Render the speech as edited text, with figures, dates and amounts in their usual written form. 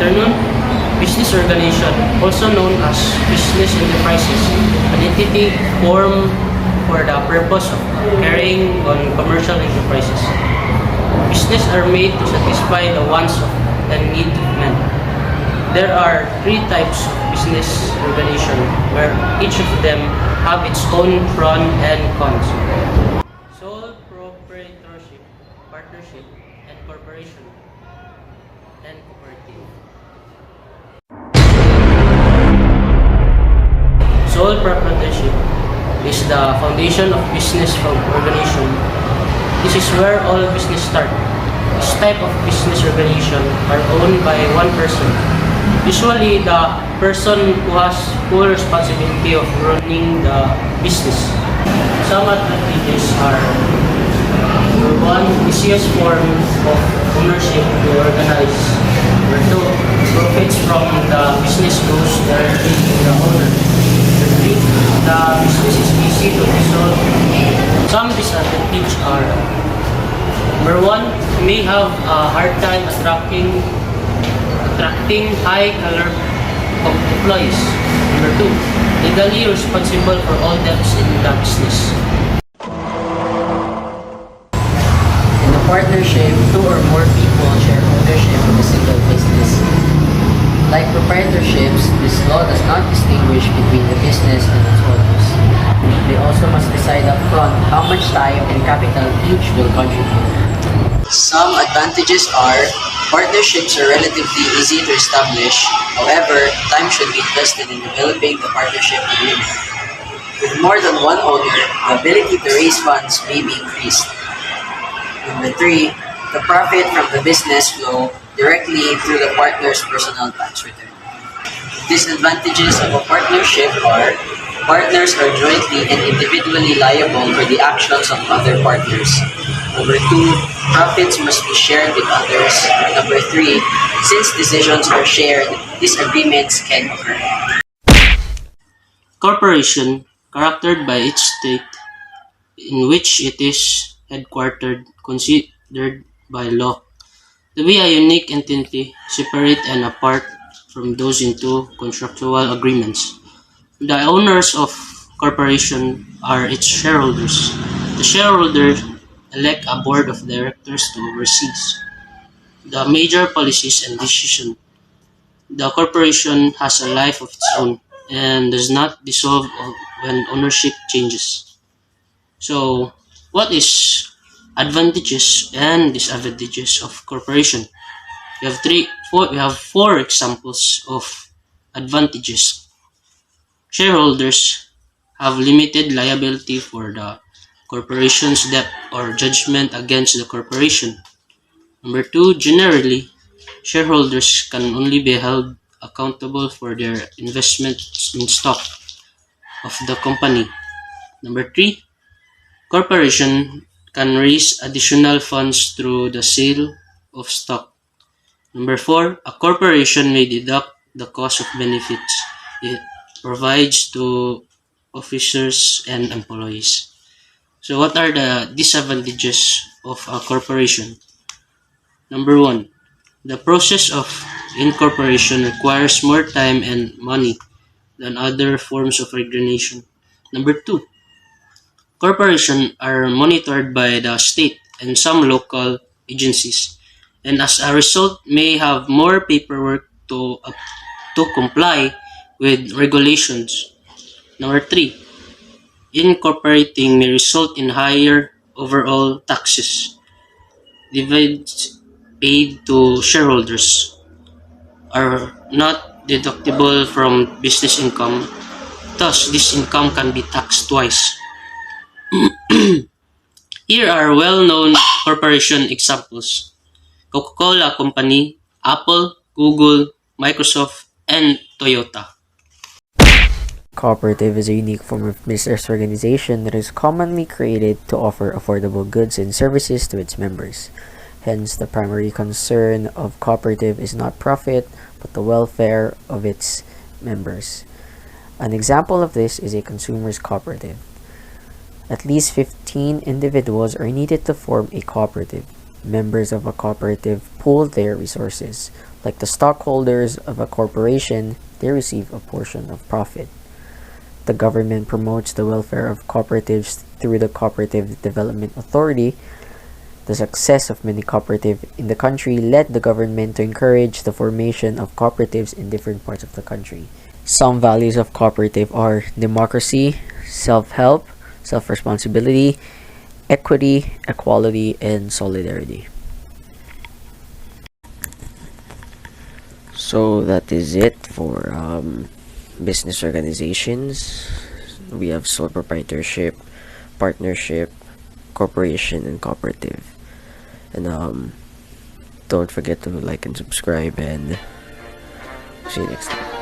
afternoon. Business organization, also known as business enterprises, an entity formed for the purpose of carrying on commercial enterprises. Business are made to satisfy the wants of and need of men. There are three types of business organization where each of them have its own pros and cons. Sole proprietorship, partnership, and corporation, and cooperative. Sole proprietorship is the foundation of business organization. This is where all business start. This type of business organization are owned by one person. Usually, the person who has full responsibility of running the business. Some advantages are: number one, easiest form of ownership to organize. Number two, profits from the business goes directly to the owner. Number three, the business is easy to resolve. Some disadvantages are: number one, you may have a hard time attracting high caliber of employees. Number two, legally responsible for all debts in the business. In a partnership, two or more people share ownership of a single business. Like proprietorships, this law does not distinguish between the business and its owners. They also must decide upfront how much time and capital each will contribute. Some advantages are: partnerships are relatively easy to establish. However, time should be invested in developing the partnership agreement. With more than one owner, the ability to raise funds may be increased. Number three, the profit from the business flow directly through the partner's personal tax return. Disadvantages of a partnership are: partners are jointly and individually liable for the actions of other partners. Number two, profits must be shared with others. Number three, since decisions are shared, disagreements can occur. Corporation, characterized by its state in which it is headquartered, considered by law to be a unique entity, separate and apart from those into contractual agreements. The owners of corporation are its shareholders. The shareholders elect a board of directors to oversee the major policies and decisions. The corporation has a life of its own and does not dissolve when ownership changes. So, what is advantages and disadvantages of corporation? We have four examples of advantages. Shareholders have limited liability for the corporation's debt or judgment against the corporation. Number two, generally, shareholders can only be held accountable for their investments in stock of the company. Number three, corporation can raise additional funds through the sale of stock. Number four, a corporation may deduct the cost of benefits it provides to officers and employees. So what are the disadvantages of a corporation? Number one, the process of incorporation requires more time and money than other forms of organization. Number two, corporations are monitored by the state and some local agencies, and as a result may have more paperwork to comply with regulations. Number three, incorporating may result in higher overall taxes. Dividends paid to shareholders are not deductible from business income, thus this income can be taxed twice. Here are well-known corporation examples: Coca-Cola Company, Apple, Google, Microsoft, and Toyota. Cooperative is a unique form of business organization that is commonly created to offer affordable goods and services to its members. Hence, the primary concern of cooperative is not profit, but the welfare of its members. An example of this is a consumers cooperative. At least 15 individuals are needed to form a cooperative. Members of a cooperative pool their resources, Like the stockholders of a corporation, they receive a portion of profit. The government promotes the welfare of cooperatives through the Cooperative Development Authority. The success of many cooperatives in the country led the government to encourage the formation of cooperatives in different parts of the country. Some values of cooperative are democracy, self-help, self-responsibility, equity, equality, and solidarity. So that is it for business organizations. We have sole proprietorship, partnership, corporation, and cooperative. And don't forget to like and subscribe, and see you next time.